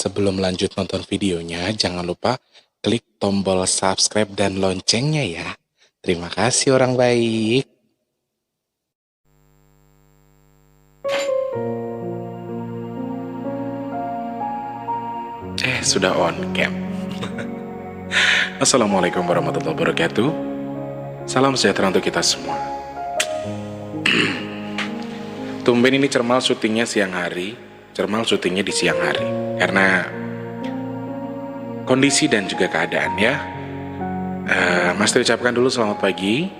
sebelum lanjut nonton videonya, jangan lupa klik tombol subscribe dan loncengnya ya. Terima kasih orang baik. Sudah on cam. Assalamualaikum warahmatullahi wabarakatuh. Salam sejahtera untuk kita semua. Tumben ini Cermal syutingnya siang hari. Cermal syutingnya di siang hari karena kondisi dan juga keadaan ya. Mas Teh ucapkan dulu selamat pagi,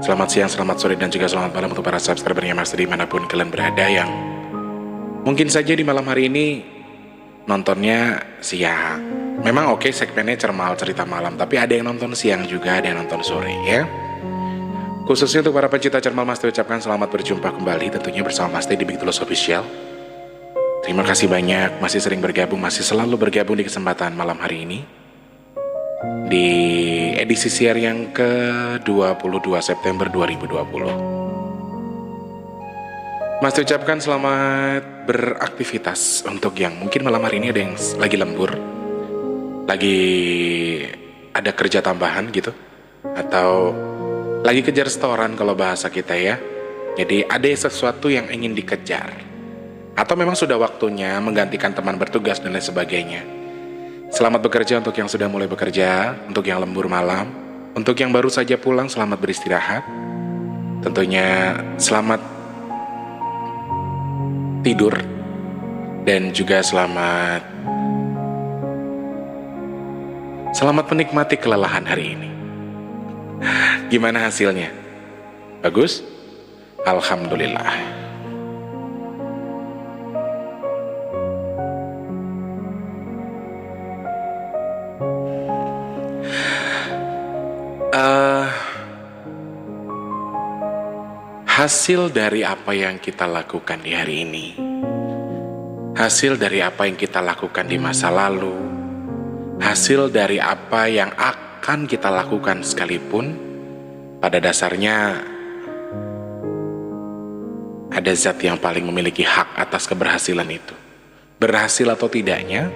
selamat siang, selamat sore, dan juga selamat malam untuk para subscribernya Mas Teh dimanapun kalian berada yang mungkin saja di malam hari ini nontonnya siang. Memang oke, segmennya Cermal cerita malam, tapi ada yang nonton siang juga, ada yang nonton sore ya. Khususnya untuk para pecinta Cermal, Mas Teh ucapkan selamat berjumpa kembali tentunya bersama Mas Teh di Big Tulus Official. Terima kasih banyak masih sering bergabung, masih selalu bergabung di kesempatan malam hari ini di edisi siar yang ke-22 September 2020. Mas ucapkan selamat beraktivitas untuk yang mungkin malam hari ini ada yang lagi lembur, lagi ada kerja tambahan gitu, atau lagi kejar setoran kalau bahasa kita ya. Jadi ada sesuatu yang ingin dikejar, atau memang sudah waktunya menggantikan teman bertugas dan lain sebagainya. Selamat bekerja untuk yang sudah mulai bekerja, untuk yang lembur malam, untuk yang baru saja pulang selamat beristirahat. Tentunya selamat tidur dan juga selamat menikmati kelelahan hari ini. Gimana hasilnya? Bagus? Alhamdulillah. Hasil dari apa yang kita lakukan di hari ini, hasil dari apa yang kita lakukan di masa lalu, hasil dari apa yang akan kita lakukan sekalipun, pada dasarnya ada zat yang paling memiliki hak atas keberhasilan itu. Berhasil atau tidaknya,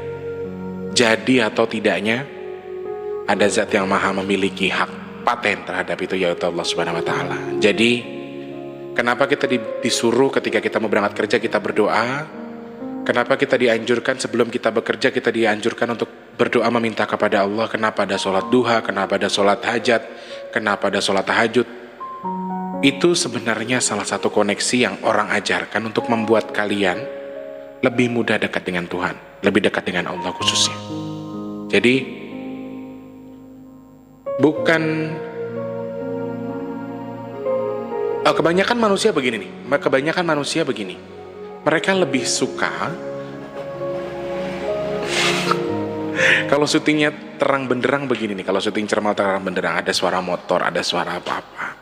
jadi atau tidaknya, ada zat yang maha memiliki hak paten terhadap itu, yaitu Allah Subhanahu wa Ta'ala. Jadi kenapa kita disuruh ketika kita mau berangkat kerja kita berdoa? Kenapa kita dianjurkan sebelum kita bekerja kita dianjurkan untuk berdoa meminta kepada Allah? Kenapa ada sholat duha? Kenapa ada sholat hajat? Kenapa ada sholat tahajud? Itu sebenarnya salah satu koneksi yang orang ajarkan untuk membuat kalian lebih mudah dekat dengan Tuhan, lebih dekat dengan Allah khususnya. Jadi bukan kebanyakan manusia begini nih. Kebanyakan manusia begini. Mereka lebih suka kalau syutingnya terang benderang begini nih. Kalau syuting Cermal terang benderang, ada suara motor, ada suara apa-apa.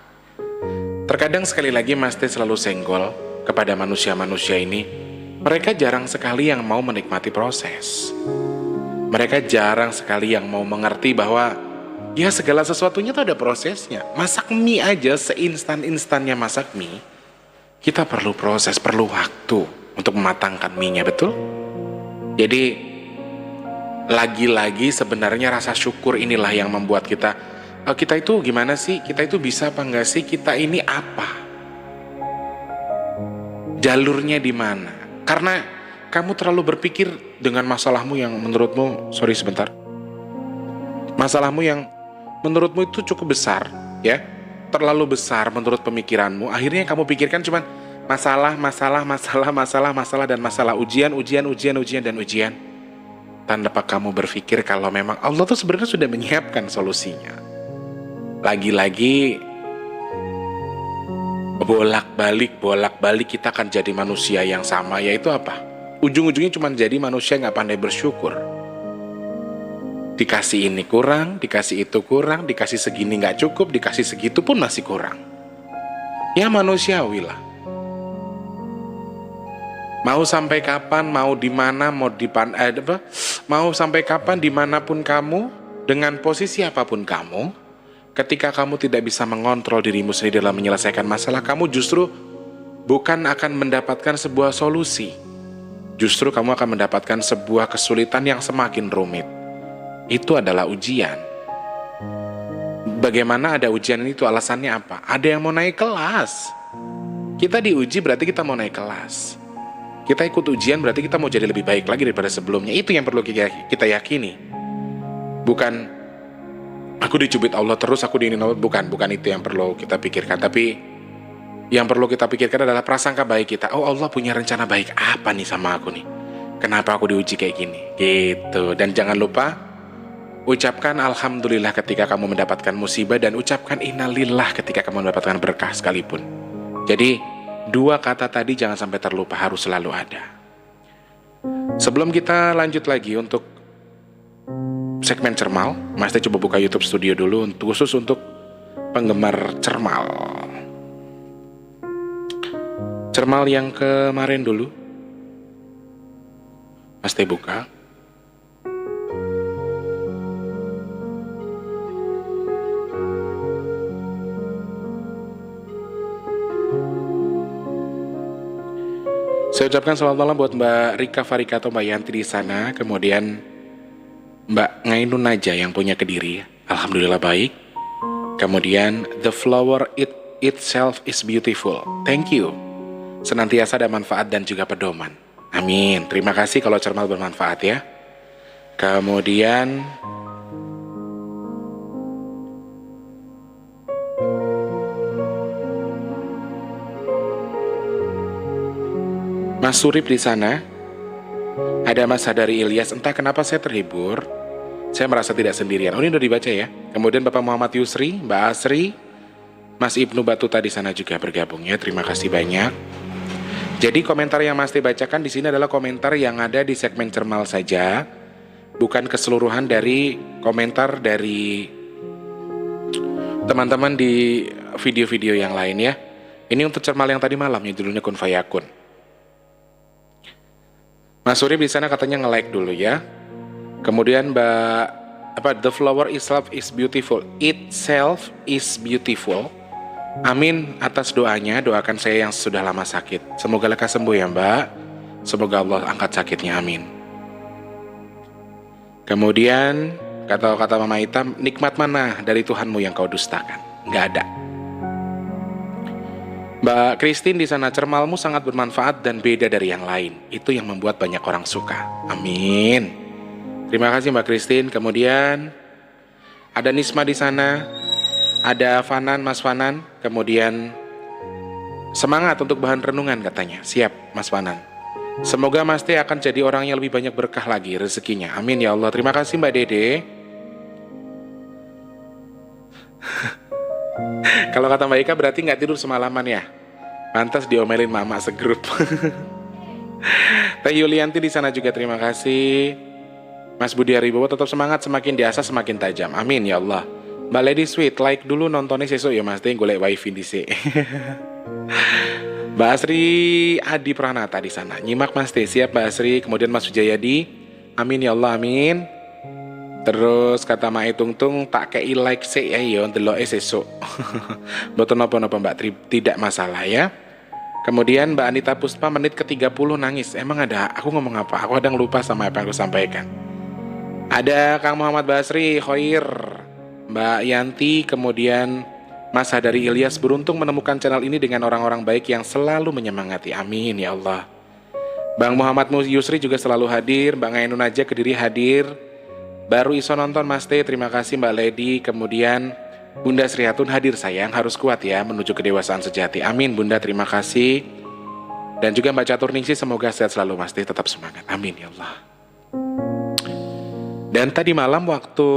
Terkadang sekali lagi Mas Teh selalu senggol kepada manusia-manusia ini. Mereka jarang sekali yang mau menikmati proses. Mereka jarang sekali yang mau mengerti bahwa ya segala sesuatunya tuh ada prosesnya. Masak mie aja seinstan-instannya masak mie, kita perlu proses, perlu waktu untuk mematangkan mie-nya, betul? Jadi lagi-lagi sebenarnya rasa syukur inilah yang membuat kita itu gimana sih? Kita itu bisa apa enggak sih? Kita ini apa? Jalurnya di mana? Karena kamu terlalu berpikir dengan masalahmu yang menurutmu, masalahmu yang menurutmu itu cukup besar, ya, terlalu besar menurut pemikiranmu. Akhirnya kamu pikirkan cuman masalah dan masalah, ujian dan ujian. Tanpa kamu berpikir kalau memang Allah tuh sebenarnya sudah menyiapkan solusinya. Lagi-lagi bolak-balik kita akan jadi manusia yang sama, yaitu apa? Ujung-ujungnya cuma jadi manusia nggak pandai bersyukur. Dikasih ini kurang, dikasih itu kurang, dikasih segini nggak cukup, dikasih segitu pun masih kurang. Ya manusiawi lah. Mau sampai kapan, mau di mana, mau sampai kapan dimanapun kamu, dengan posisi apapun kamu, ketika kamu tidak bisa mengontrol dirimu sendiri dalam menyelesaikan masalah, kamu justru bukan akan mendapatkan sebuah solusi. Justru kamu akan mendapatkan sebuah kesulitan yang semakin rumit. Itu adalah ujian. Bagaimana ada ujian itu? Alasannya apa? Ada yang mau naik kelas. Kita diuji berarti kita mau naik kelas. Kita ikut ujian berarti kita mau jadi lebih baik lagi daripada sebelumnya. Itu yang perlu kita yakini. Bukan aku dicubit Allah terus, aku diinin Allah. Bukan itu yang perlu kita pikirkan. Tapi yang perlu kita pikirkan adalah prasangka baik kita. Oh, Allah punya rencana baik apa nih sama aku nih? Kenapa aku diuji kayak gini? Gitu. Dan jangan lupa ucapkan alhamdulillah ketika kamu mendapatkan musibah, dan ucapkan innalillah ketika kamu mendapatkan berkah sekalipun. Jadi, dua kata tadi jangan sampai terlupa, harus selalu ada. Sebelum kita lanjut lagi untuk segmen Cermal, Mas Teh coba buka YouTube Studio dulu khusus untuk penggemar Cermal. Cermal yang kemarin dulu, Mas Teh buka. Saya ucapkan selamat malam buat Mbak Rika Farika atau Mbak Yanti di sana. Kemudian Mbak Ngainun Naja yang punya Kediri. Alhamdulillah baik. Kemudian The Flower Itself is Beautiful. Thank you. Senantiasa ada manfaat dan juga pedoman. Amin. Terima kasih kalau Cermal bermanfaat ya. Kemudian Mas Surip di sana, ada Mas Hadari Ilyas. Entah kenapa saya terhibur, saya merasa tidak sendirian. Oh, ini udah dibaca ya. Kemudian Bapak Muhammad Yusri, Mbak Asri, Mas Ibnu Batuta di sana juga bergabung ya. Terima kasih banyak. Jadi komentar yang Mas Teh bacakan di sini adalah komentar yang ada di segmen Cermal saja, bukan keseluruhan dari komentar dari teman-teman di video-video yang lain ya. Ini untuk Cermal yang tadi malam ya, judulnya Kun Fayakun. Mas Surip di sana katanya nge-like dulu ya. Kemudian The Flower Itself is Beautiful. Itself is Beautiful. Amin atas doanya. Doakan saya yang sudah lama sakit. Semoga lekas sembuh ya Mbak. Semoga Allah angkat sakitnya. Amin. Kemudian kata Mama Ita, nikmat mana dari Tuhanmu yang kau dustakan? Nggak ada. Mbak Christine di sana, Cermalmu sangat bermanfaat dan beda dari yang lain. Itu yang membuat banyak orang suka. Amin. Terima kasih Mbak Christine. Kemudian ada Nisma di sana, ada Fanan, Mas Fanan. Kemudian semangat untuk bahan renungan katanya. Siap Mas Fanan. Semoga Mas Teh akan jadi orang yang lebih banyak berkah lagi rezekinya. Amin ya Allah. Terima kasih Mbak Dede. Kalau kata Mbak Ika berarti nggak tidur semalaman ya. Pantas diomelin mama segrup. Teh Yulianti di sana juga terima kasih. Mas Budi Aribowo tetap semangat, semakin diasah semakin tajam. Amin ya Allah. Mbak Lady Sweet, like dulu nontonnya sesuk ya Mas Teh, golek wifi dhisik. Mbak Asri Adi Pranata di sana. Nyimak Mas Teh, siap Mbak Asri. Kemudian Mas Sujayadi. Amin ya Allah, amin. Terus kata Mae Tungtung, tak kei like sih ya yo ndeloke sesuk. Mboten napa-napa Mbak, tidak masalah ya. Kemudian Mbak Anita Puspa menit ke-30 nangis. Emang ada? Aku ngomong apa? Aku kadang lupa sama apa yang aku sampaikan. Ada Kang Muhammad Basri, Khoir, Mbak Yanti, kemudian Mas Hadari Ilyas. Beruntung menemukan channel ini dengan orang-orang baik yang selalu menyemangati. Amin ya Allah. Bang Muhammad Yusri juga selalu hadir. Mbak Ngainun aja Kediri hadir. Baru iso nonton Mas Teh, terima kasih Mbak Lady. Kemudian Bunda Sri Hatun hadir sayang, harus kuat ya menuju kedewasaan sejati. Amin Bunda, terima kasih. Dan juga Mbak Catur Ningsih, semoga sehat selalu Mas Teh, tetap semangat. Amin ya Allah. Dan tadi malam waktu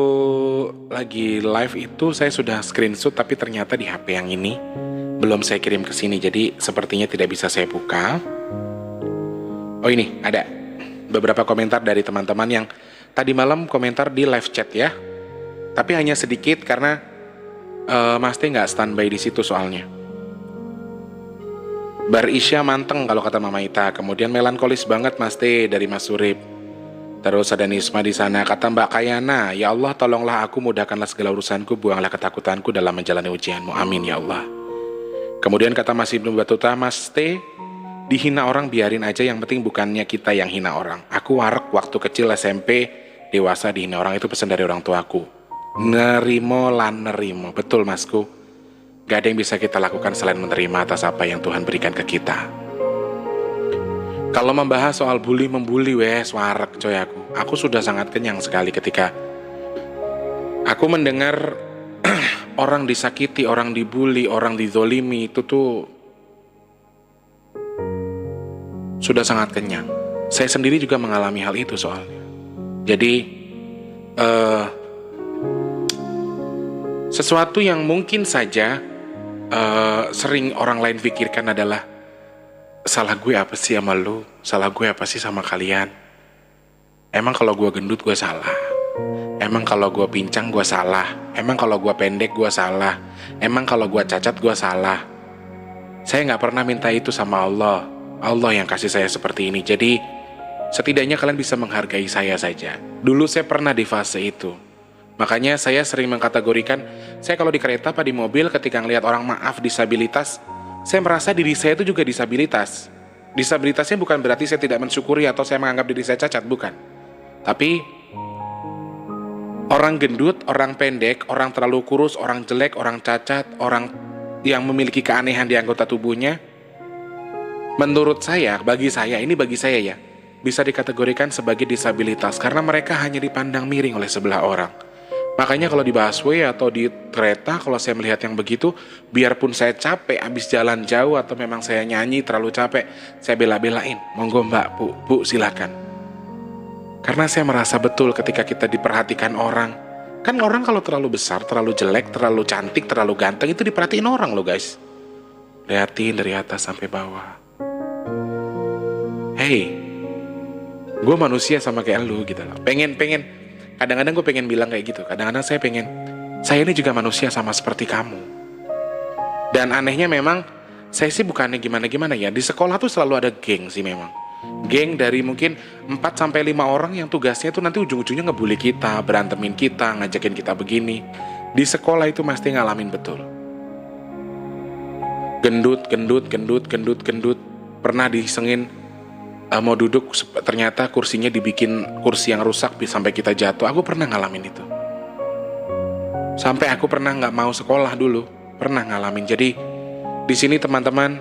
lagi live itu saya sudah screenshot, tapi ternyata di HP yang ini belum saya kirim ke sini, jadi sepertinya tidak bisa saya buka. Oh ini ada beberapa komentar dari teman-teman yang tadi malam komentar di live chat ya. Tapi hanya sedikit karena Mas Teh nggak standby di situ soalnya. Bar Isya manteng kalau kata Mama Ita. Kemudian melankolis banget Mas Teh dari Mas Surip. Terus ada Nisma di sana, kata Mbak Kayana, ya Allah tolonglah aku, mudahkanlah segala urusanku, buanglah ketakutanku dalam menjalani ujianmu. Amin ya Allah. Kemudian kata Mas Ibnu Batuta, Mas Teh, dihina orang biarin aja, yang penting bukannya kita yang hina orang. Aku warek waktu kecil SMP, dewasa dihina orang, itu pesan dari orang tuaku. Nerimo lan nerimo, betul masku. Gak ada yang bisa kita lakukan selain menerima atas apa yang Tuhan berikan ke kita. Kalau membahas soal membuli, wes warek coy aku. Aku sudah sangat kenyang sekali ketika aku mendengar orang disakiti, orang dibully, orang dizolimi, itu tuh sudah sangat kenyang. Saya sendiri juga mengalami hal itu soalnya. Jadi sesuatu yang mungkin saja sering orang lain pikirkan adalah, salah gue apa sih sama lu? Salah gue apa sih sama kalian? Emang kalau gue gendut gue salah? Emang kalau gue pincang gue salah? Emang kalau gue pendek gue salah? Emang kalau gue cacat gue salah? Saya gak pernah minta itu sama Allah. Allah yang kasih saya seperti ini. Jadi setidaknya kalian bisa menghargai saya saja. Dulu saya pernah di fase itu. Makanya saya sering mengkategorikan, saya kalau di kereta apa di mobil ketika ngelihat orang maaf disabilitas, saya merasa diri saya itu juga disabilitas. Disabilitasnya bukan berarti saya tidak mensyukuri atau saya menganggap diri saya cacat, bukan. Tapi orang gendut, orang pendek, orang terlalu kurus, orang jelek, orang cacat, orang yang memiliki keanehan di anggota tubuhnya, menurut saya, bagi saya ya, bisa dikategorikan sebagai disabilitas karena mereka hanya dipandang miring oleh sebelah orang. Makanya kalau di busway atau di kereta, kalau saya melihat yang begitu, biarpun saya capek habis jalan jauh atau memang saya nyanyi terlalu capek, saya bela-belain, monggo mbak, bu silakan. Karena saya merasa betul ketika kita diperhatikan orang. Kan orang kalau terlalu besar, terlalu jelek, terlalu cantik, terlalu ganteng, itu diperhatiin orang loh guys. Lihatin dari atas sampai bawah. Hey, gue manusia sama kayak lu gitu loh. Kadang-kadang gue pengen bilang kayak gitu. Kadang-kadang saya ini juga manusia sama seperti kamu. Dan anehnya memang, saya sih bukannya gimana-gimana ya. Di sekolah tuh selalu ada geng sih memang. Geng dari mungkin 4-5 orang yang tugasnya tuh nanti ujung-ujungnya ngebully kita, berantemin kita, ngajakin kita begini. Di sekolah itu mesti ngalamin betul. Gendut. Pernah disengin, mau duduk, ternyata kursinya dibikin kursi yang rusak sampai kita jatuh. Aku pernah ngalamin itu. Sampai aku pernah nggak mau sekolah dulu, pernah ngalamin. Jadi di sini teman-teman,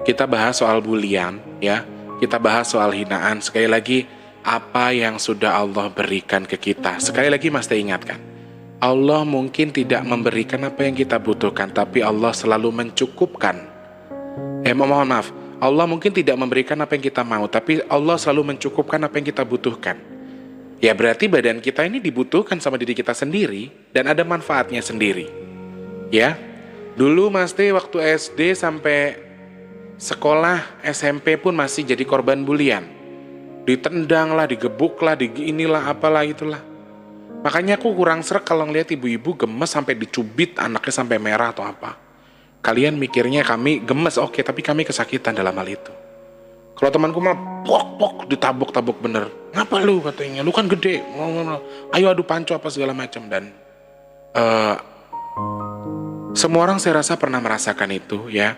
kita bahas soal bulian, ya. Kita bahas soal hinaan. Sekali lagi, apa yang sudah Allah berikan ke kita. Sekali lagi Mas Teh ingatkan, Allah mungkin tidak memberikan apa yang kita butuhkan, tapi Allah selalu mencukupkan. Mohon maaf. Allah mungkin tidak memberikan apa yang kita mau, tapi Allah selalu mencukupkan apa yang kita butuhkan. Ya berarti badan kita ini dibutuhkan sama diri kita sendiri, dan ada manfaatnya sendiri. Ya, dulu Mas Teh waktu SD sampai sekolah SMP pun masih jadi korban bulian. Ditendang lah, digebuk lah, inilah apalah itulah. Makanya aku kurang srek kalau ngeliat ibu-ibu gemes sampai dicubit anaknya sampai merah atau apa. Kalian mikirnya kami gemes, oke, tapi kami kesakitan dalam hal itu. Kalau temanku mah pok ditabuk-tabuk bener. Ngapa lu katanya? Lu kan gede. Ayo adu panco apa segala macam. Dan semua orang saya rasa pernah merasakan itu ya.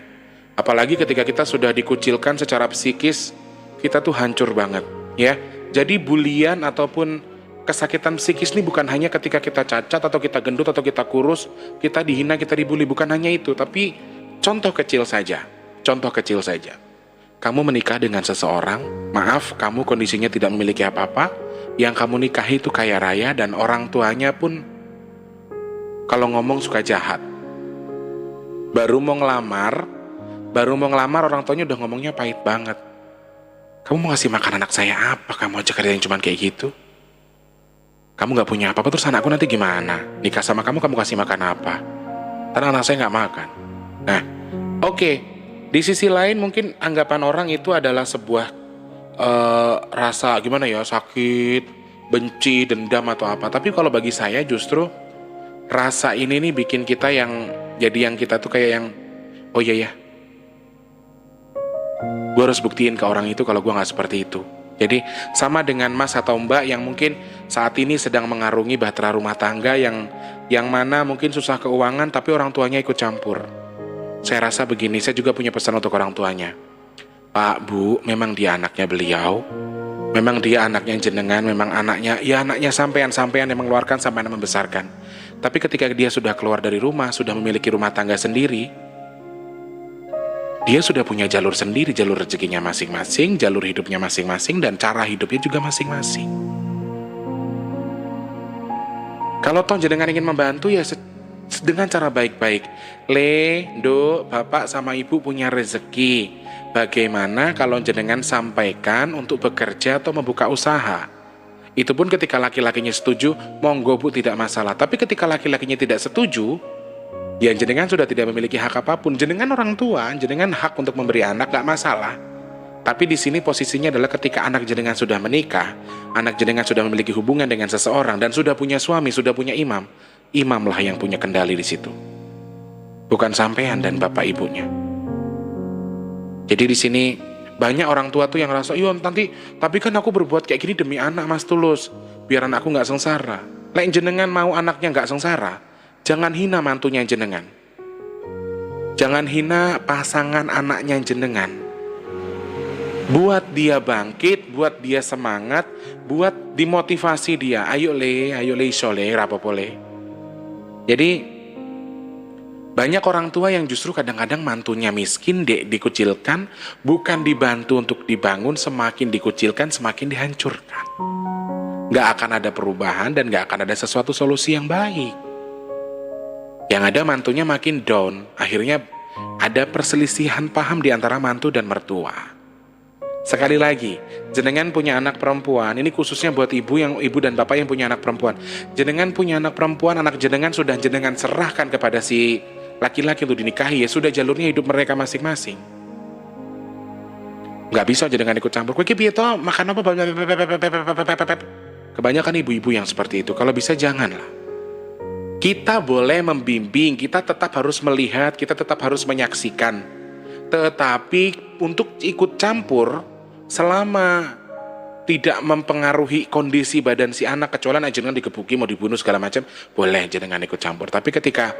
Apalagi ketika kita sudah dikucilkan secara psikis, kita tuh hancur banget ya. Jadi bulian ataupun kesakitan psikis ini bukan hanya ketika kita cacat atau kita gendut atau kita kurus, kita dihina, kita dibully, bukan hanya itu. Tapi contoh kecil saja. Kamu menikah dengan seseorang, maaf, kamu kondisinya tidak memiliki apa-apa, yang kamu nikahi itu kaya raya dan orang tuanya pun kalau ngomong suka jahat. Baru mau ngelamar orang tuanya udah ngomongnya pahit banget. Kamu mau ngasih makan anak saya apa? Kamu aja kerja yang cuman kayak gitu. Kamu gak punya apa-apa, terus anakku nanti gimana? Nikah sama kamu kasih makan apa? Karena anak saya gak makan. Nah, oke. Di sisi lain mungkin anggapan orang itu adalah sebuah rasa gimana ya, sakit, benci, dendam atau apa. Tapi kalau bagi saya justru rasa ini nih bikin kita yang kita tuh kayak yang, oh iya ya, gue harus buktiin ke orang itu kalau gue gak seperti itu. Jadi sama dengan Mas atau Mbak yang mungkin saat ini sedang mengarungi bahtera rumah tangga yang mana mungkin susah keuangan tapi orang tuanya ikut campur. Saya rasa begini, saya juga punya pesan untuk orang tuanya. Pak, Bu, memang dia anaknya beliau, memang dia anaknya jenengan, memang anaknya, ya anaknya sampean yang mengeluarkan, sampean yang membesarkan. Tapi ketika dia sudah keluar dari rumah, sudah memiliki rumah tangga sendiri, dia sudah punya jalur sendiri, jalur rezekinya masing-masing, jalur hidupnya masing-masing, dan cara hidupnya juga masing-masing. Kalau toh jenengan ingin membantu ya dengan cara baik-baik. Do, bapak sama ibu punya rezeki. Bagaimana kalau jenengan sampaikan untuk bekerja atau membuka usaha? Itu pun ketika laki-lakinya setuju, monggo Bu, tidak masalah. Tapi ketika laki-lakinya tidak setuju, ya jenengan sudah tidak memiliki hak apapun. Jenengan orang tua, jenengan hak untuk memberi anak, gak masalah. Tapi di sini posisinya adalah ketika anak jenengan sudah menikah, anak jenengan sudah memiliki hubungan dengan seseorang dan sudah punya suami, sudah punya imam, imamlah yang punya kendali di situ, bukan sampean dan bapak ibunya. Jadi di sini banyak orang tua tuh yang ngerasa, iya nanti, tapi kan aku berbuat kayak gini demi anak Mas Tulus, biar anakku nggak sengsara. Lain jenengan mau anaknya nggak sengsara, jangan hina mantunya jenengan, jangan hina pasangan anaknya jenengan. Buat dia bangkit, buat dia semangat, buat dimotivasi dia. Ayo le isole, rapopole. Jadi banyak orang tua yang justru kadang-kadang mantunya miskin, dikucilkan, bukan dibantu untuk dibangun, semakin dikucilkan, semakin dihancurkan. Gak akan ada perubahan dan gak akan ada sesuatu solusi yang baik. Yang ada mantunya makin down, akhirnya ada perselisihan paham di antara mantu dan mertua. Sekali lagi, jenengan punya anak perempuan, ini khususnya buat ibu dan bapak yang punya anak perempuan. Jenengan punya anak perempuan, anak jenengan sudah jenengan serahkan kepada si laki-laki untuk dinikahi, ya sudah jalurnya hidup mereka masing-masing. Gak bisa jenengan ikut campur. Kowe piye to makan apa? Kebanyakan ibu-ibu yang seperti itu. Kalau bisa janganlah. Kita boleh membimbing, kita tetap harus melihat, kita tetap harus menyaksikan. Tetapi untuk ikut campur selama tidak mempengaruhi kondisi badan si anak, kecuali jenengan digebuki mau dibunuh segala macam, boleh jenengan ikut campur. Tapi ketika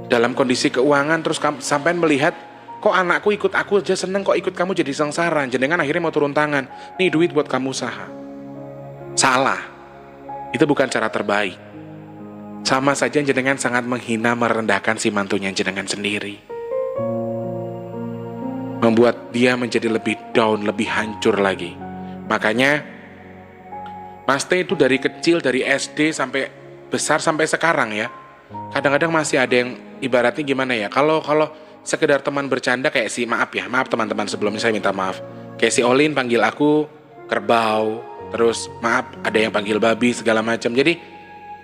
dalam kondisi keuangan terus sampai melihat kok anakku ikut aku aja seneng, kok ikut kamu jadi sengsara, jenengan akhirnya mau turun tangan, nih duit buat kamu usaha. Salah. Itu bukan cara terbaik. Sama saja jenengan sangat menghina, merendahkan si mantunya jenengan sendiri, membuat dia menjadi lebih down, lebih hancur lagi. Makanya Mas T itu dari kecil, dari SD sampai besar sampai sekarang ya, kadang-kadang masih ada yang ibaratnya gimana ya, kalau sekedar teman bercanda kayak si, maaf teman-teman sebelumnya saya minta maaf, kayak si Olin panggil aku kerbau, terus maaf ada yang panggil babi segala macam. Jadi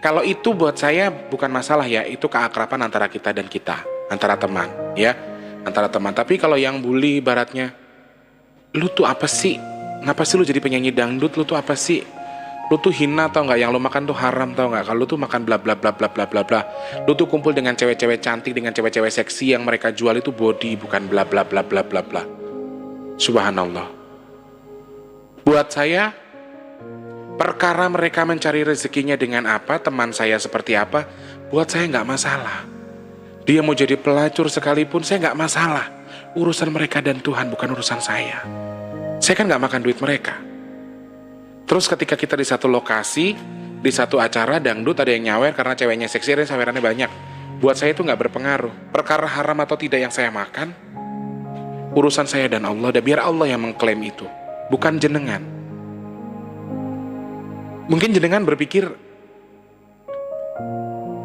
kalau itu buat saya bukan masalah ya, itu keakraban antara kita dan kita, antara teman ya, antara teman. Tapi kalau yang bully ibaratnya, lu tuh apa sih? Kenapa sih lu jadi penyanyi dangdut? Lu tuh apa sih? Lu tuh hina tau gak? Yang lu makan tuh haram tau gak? Kalau lu tuh makan bla bla bla bla bla bla bla. Lu tuh kumpul dengan cewek-cewek cantik, dengan cewek-cewek seksi, yang mereka jual itu body, bukan bla bla bla bla bla bla. Subhanallah. Buat saya, perkara mereka mencari rezekinya dengan apa, teman saya seperti apa, buat saya gak masalah. Dia mau jadi pelacur sekalipun, saya gak masalah. Urusan mereka dan Tuhan, bukan urusan saya. Saya kan gak makan duit mereka. Terus ketika kita di satu lokasi, di satu acara dangdut, ada yang nyawer karena ceweknya seksi dan sawerannya banyak, buat saya itu gak berpengaruh. Perkara haram atau tidak yang saya makan, urusan saya dan Allah, dan biar Allah yang mengklaim itu, bukan jenengan. Mungkin jenengan berpikir,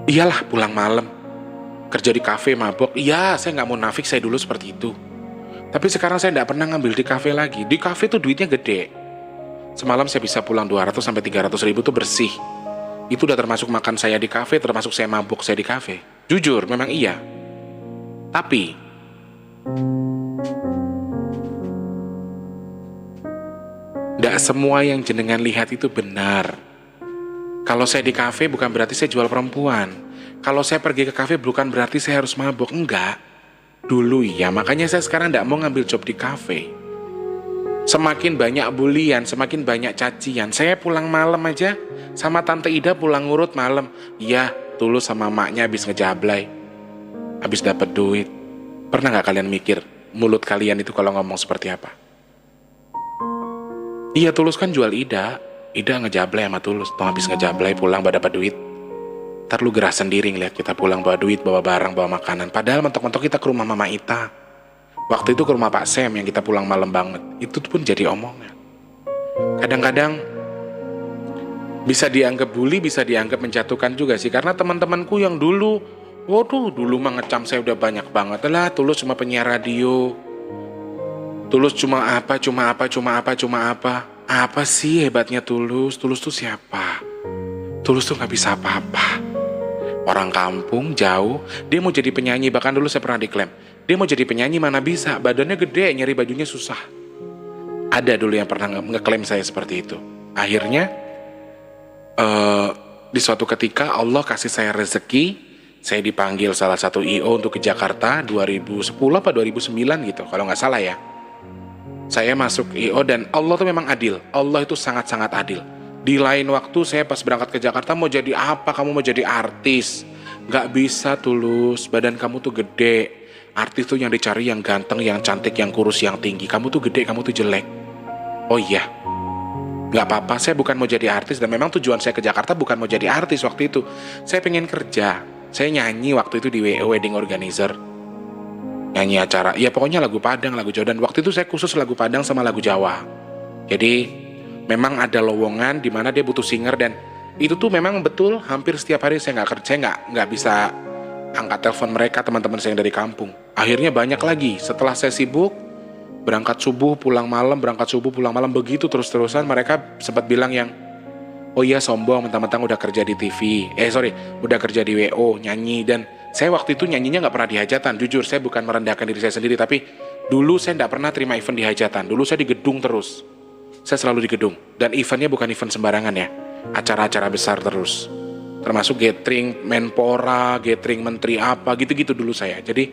iyalah pulang malam, kerja di kafe mabok. Iya, saya gak mau nafik, saya dulu seperti itu. Tapi sekarang saya gak pernah ngambil di kafe lagi. Di kafe tuh duitnya gede. Semalam saya bisa pulang 200-300 ribu tuh bersih. Itu udah termasuk makan saya di kafe, termasuk saya mabuk saya di kafe. Jujur, memang iya. Tapi gak semua yang jenengan lihat itu benar. Kalau saya di kafe bukan berarti saya jual perempuan. Kalau saya pergi ke kafe bukan berarti saya harus mabuk. Enggak. Dulu ya, makanya saya sekarang gak mau ngambil job di kafe. Semakin banyak bulian, semakin banyak cacian. Saya pulang malam aja, sama Tante Ida pulang ngurut malam. Iya, Tulus sama maknya habis ngejablay, habis dapat duit. Pernah gak kalian mikir, mulut kalian itu kalau ngomong seperti apa. Iya, Tulus kan jual Ida ngejablay sama Tulus. Tuh habis ngejablay pulang dapat duit. Ntar lu gerah sendiri ngeliat kita pulang bawa duit, bawa barang, bawa makanan. Padahal mentok-mentok kita ke rumah Mama Ita. Waktu itu ke rumah Pak Sam yang kita pulang malam banget. Itu pun jadi omongan. Kadang-kadang bisa dianggap bully, bisa dianggap menjatuhkan juga sih. Karena teman-temanku yang dulu, waduh dulu mah ngecam saya udah banyak banget. Lah Tulus cuma penyiar radio. Tulus cuma apa. Apa sih hebatnya Tulus? Tulus tuh siapa? Tulus tuh gak bisa apa-apa. Orang kampung, jauh, dia mau jadi penyanyi. Bahkan dulu saya pernah diklaim, dia mau jadi penyanyi mana bisa, badannya gede, nyari bajunya susah. Ada dulu yang pernah ngeklaim saya seperti itu. Akhirnya, di suatu ketika Allah kasih saya rezeki. Saya dipanggil salah satu I.O untuk ke Jakarta 2010 apa 2009 gitu, kalau gak salah ya. Saya masuk I.O dan Allah tuh memang adil. Allah itu sangat-sangat adil. Di lain waktu saya pas berangkat ke Jakarta mau jadi apa? Kamu mau jadi artis? Gak bisa Tulus, badan kamu tuh gede. Artis tuh yang dicari yang ganteng, yang cantik, yang kurus, yang tinggi. Kamu tuh gede, kamu tuh jelek. Oh iya, gak apa-apa, saya bukan mau jadi artis. Dan memang tujuan saya ke Jakarta bukan mau jadi artis waktu itu. Saya pengen kerja. Saya nyanyi waktu itu di wedding organizer. Nyanyi acara, ya pokoknya lagu Padang, lagu Jawa. Dan waktu itu saya khusus lagu Padang sama lagu Jawa. Jadi memang ada lowongan di mana dia butuh singer. Dan itu tuh memang betul hampir setiap hari saya nggak kerja, nggak bisa angkat telepon mereka, teman-teman saya yang dari kampung. Akhirnya banyak lagi setelah saya sibuk, berangkat subuh pulang malam, begitu terus-terusan. Mereka sempat bilang yang, oh iya sombong, mentang-mentang udah kerja di TV, udah kerja di WO, nyanyi. Dan saya waktu itu nyanyinya gak pernah di hajatan. Jujur, saya bukan merendahkan diri saya sendiri, tapi dulu saya gak pernah terima event di hajatan. Dulu saya di gedung terus. Saya selalu di gedung. Dan eventnya bukan event sembarangan ya, acara-acara besar terus. Termasuk gathering Menpora, gathering menteri apa, gitu-gitu dulu saya. Jadi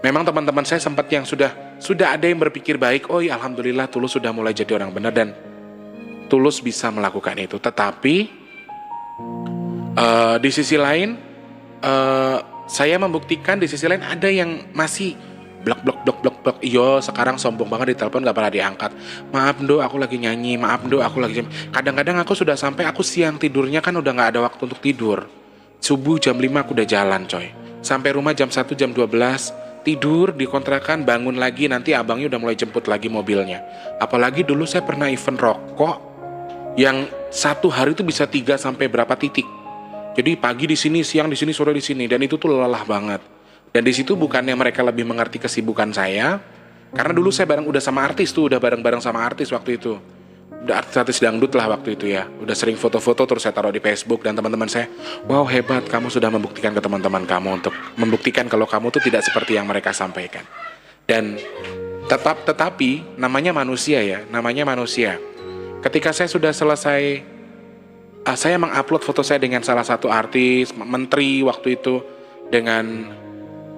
memang teman-teman saya sempat yang sudah ada yang berpikir baik. Oh iya, alhamdulillah Tulus sudah mulai jadi orang benar dan Tulus bisa melakukan itu. Tetapi di sisi lain saya membuktikan, di sisi lain ada yang masih blok. Iyo, sekarang sombong banget, di telepon gak pernah diangkat. Maaf Ndo, aku lagi nyanyi. Maaf Ndo, aku lagi. Kadang-kadang aku sudah sampai, aku siang tidurnya kan udah gak ada waktu untuk tidur. Subuh jam 5 aku udah jalan coy. Sampai rumah jam 1, jam 12, tidur di kontrakan, bangun lagi, nanti abangnya udah mulai jemput lagi mobilnya. Apalagi dulu saya pernah event rokok yang satu hari itu bisa 3 sampai berapa titik. Jadi pagi di sini, siang di sini, sore di sini, dan itu tuh lelah banget. Dan di situ bukannya mereka lebih mengerti kesibukan saya, karena dulu saya udah sama artis tuh, udah bareng-bareng sama artis waktu itu. Udah artis dangdut lah waktu itu ya. Udah sering foto-foto terus saya taruh di Facebook, dan teman-teman saya, wow hebat, kamu sudah membuktikan ke teman-teman kamu untuk membuktikan kalau kamu tuh tidak seperti yang mereka sampaikan. Dan tetapi namanya manusia ya, namanya manusia. Ketika saya sudah selesai, saya mengupload foto saya dengan salah satu artis, menteri waktu itu, dengan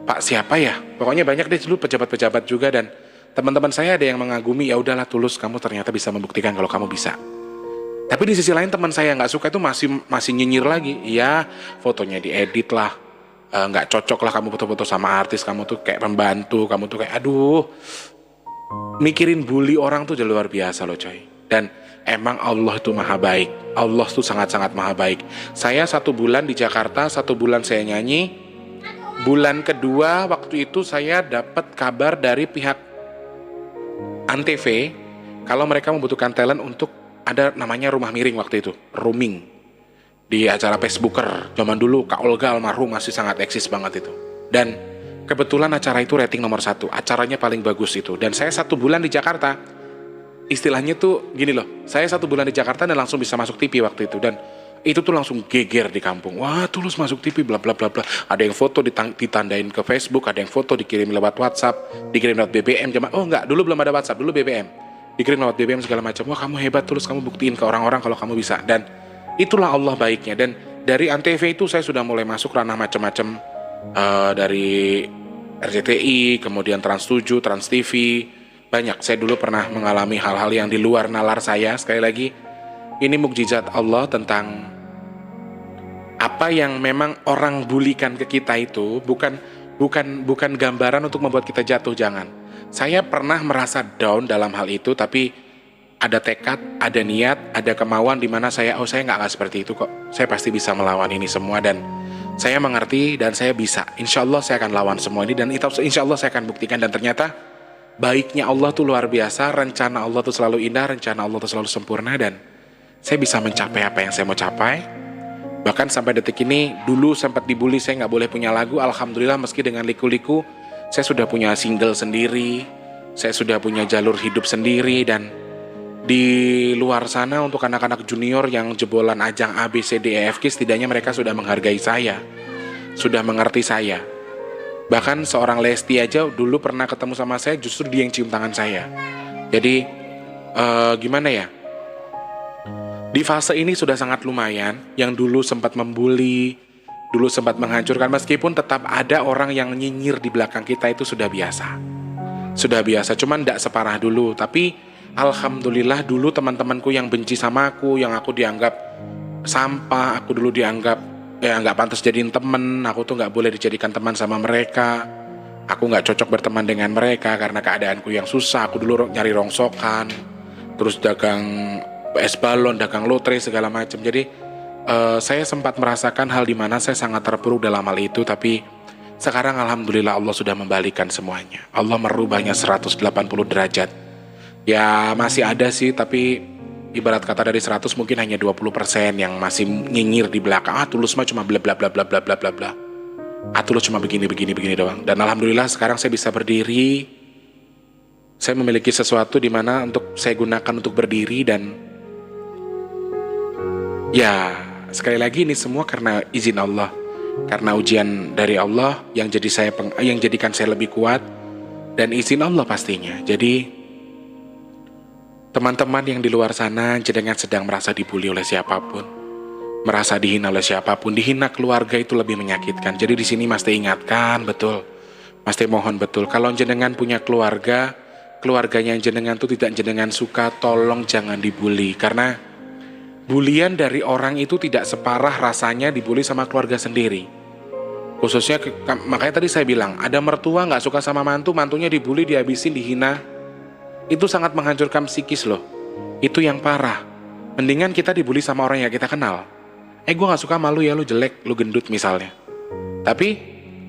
Pak siapa ya, pokoknya banyak deh dulu pejabat-pejabat juga. Dan teman-teman saya ada yang mengagumi, ya udahlah Tulus, kamu ternyata bisa membuktikan kalau kamu bisa. Tapi di sisi lain teman saya nggak suka itu masih nyinyir lagi. Iya, fotonya diedit lah, nggak cocok lah kamu foto-foto sama artis, kamu tuh kayak pembantu, kamu tuh kayak aduh. Mikirin bully orang tuh udah luar biasa loh coy. Dan emang Allah itu maha baik. Allah tuh sangat-sangat maha baik. Saya 1 bulan di Jakarta, 1 bulan saya nyanyi. Bulan kedua waktu itu saya dapat kabar dari pihak Antv kalau mereka membutuhkan talent untuk ada namanya rumah miring waktu itu, rooming di acara Facebooker. Zaman dulu Kak Olga almarhum masih sangat eksis banget itu. Dan kebetulan acara itu rating nomor 1, acaranya paling bagus itu. Dan saya 1 bulan di Jakarta, istilahnya tuh gini loh, saya 1 bulan di Jakarta dan langsung bisa masuk TV waktu itu. Dan itu tuh langsung geger di kampung. Wah Tulus masuk TV bla bla bla bla. Ada yang foto ditandain ke Facebook, ada yang foto dikirim lewat WhatsApp, dikirim lewat BBM. Oh enggak, dulu belum ada WhatsApp, dulu BBM. Dikirim lewat BBM segala macam. Wah kamu hebat Tulus, kamu buktiin ke orang-orang kalau kamu bisa. Dan itulah Allah baiknya. Dan dari Antv itu saya sudah mulai masuk ranah macam-macam, dari RCTI, kemudian Trans 7, Trans TV. Banyak, saya dulu pernah mengalami hal-hal yang di luar nalar saya. Sekali lagi, ini mukjizat Allah tentang apa yang memang orang bulikan ke kita itu bukan gambaran untuk membuat kita jatuh, jangan. saya pernah merasa down dalam hal itu, tapi ada tekad, ada niat, ada kemauan di mana saya nggak seperti itu kok. Saya pasti bisa melawan ini semua dan saya mengerti dan saya bisa. Insya Allah saya akan lawan semua ini dan insya Allah saya akan buktikan. Dan ternyata baiknya Allah tuh luar biasa, rencana Allah tuh selalu indah, rencana Allah tuh selalu sempurna dan saya bisa mencapai apa yang saya mau capai. Bahkan sampai detik ini, dulu sempat dibully saya nggak boleh punya lagu. Alhamdulillah meski dengan liku-liku, saya sudah punya single sendiri, saya sudah punya jalur hidup sendiri. Dan di luar sana untuk anak-anak junior yang jebolan ajang A, B, C, D, E, F, G, setidaknya mereka sudah menghargai saya, sudah mengerti saya. Bahkan seorang Lesti aja dulu pernah ketemu sama saya, justru dia yang cium tangan saya. Jadi gimana ya, di fase ini sudah sangat lumayan. Yang dulu sempat membuli, dulu sempat menghancurkan, meskipun tetap ada orang yang nyinyir di belakang kita, itu sudah biasa. Sudah biasa, cuman tidak separah dulu. Tapi alhamdulillah dulu teman-temanku yang benci sama aku, yang aku dianggap sampah, aku dulu dianggap nggak pantas jadiin temen, aku tuh nggak boleh dijadikan teman sama mereka, aku nggak cocok berteman dengan mereka karena keadaanku yang susah. Aku dulu nyari rongsokan, terus dagang es balon, dagang lotre segala macam. Jadi saya sempat merasakan hal dimana saya sangat terpuruk dalam hal itu. Tapi sekarang alhamdulillah Allah sudah membalikan semuanya. Allah merubahnya 180 derajat. Ya masih ada sih, tapi ibarat kata dari 100 mungkin hanya 20% yang masih nyinyir di belakang. Tulus mah cuma bla bla bla bla bla bla bla bla. Tulus cuma begini doang. Dan alhamdulillah sekarang saya bisa berdiri. Saya memiliki sesuatu di mana untuk saya gunakan untuk berdiri. Dan ya sekali lagi ini semua karena izin Allah, karena ujian dari Allah yang jadikan saya lebih kuat, dan izin Allah pastinya. Jadi teman-teman yang di luar sana, jenengan sedang merasa dibully oleh siapapun, merasa dihina oleh siapapun, dihina keluarga itu lebih menyakitkan. Jadi di sini Mas Teh ingatkan betul, Mas Teh mohon betul, kalau jenengan punya keluarganya jenengan tuh tidak jenengan suka, tolong jangan dibully. Karena bulian dari orang itu tidak separah rasanya dibully sama keluarga sendiri. Khususnya makanya tadi saya bilang, ada mertua nggak suka sama mantu, mantunya dibully, dihabisin, dihina. Itu sangat menghancurkan psikis loh. Itu yang parah. Mendingan kita dibully sama orang yang kita kenal. Gue gak suka malu ya, lu jelek, lu gendut misalnya. Tapi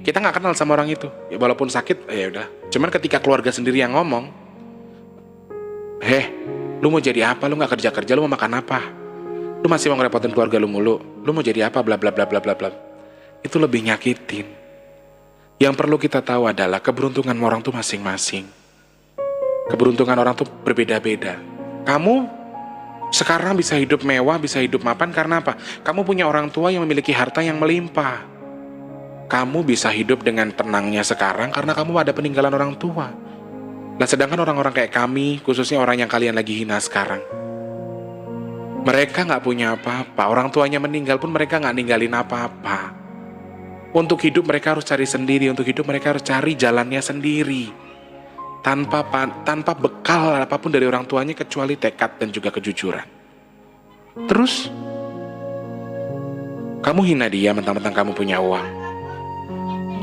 kita gak kenal sama orang itu. Ya walaupun sakit, ya udah. Cuman ketika keluarga sendiri yang ngomong, lu mau jadi apa? Lu gak kerja-kerja, lu mau makan apa? Lu masih mau ngerepotin keluarga lu mulu. Lu mau jadi apa? Bla bla bla bla bla bla. Itu lebih nyakitin. Yang perlu kita tahu adalah keberuntungan orang tuh masing-masing. Keberuntungan orang tuh berbeda-beda. Kamu sekarang bisa hidup mewah, bisa hidup mapan karena apa? Kamu punya orang tua yang memiliki harta yang melimpah. Kamu bisa hidup dengan tenangnya sekarang karena kamu ada peninggalan orang tua. Nah sedangkan orang-orang kayak kami, khususnya orang yang kalian lagi hina sekarang, mereka gak punya apa-apa. Orang tuanya meninggal pun mereka gak ninggalin apa-apa. Untuk hidup mereka harus cari sendiri. Untuk hidup mereka harus cari jalannya sendiri. Tanpa bekal apapun dari orang tuanya kecuali tekad dan juga kejujuran. Terus kamu hina dia mentang-mentang kamu punya uang.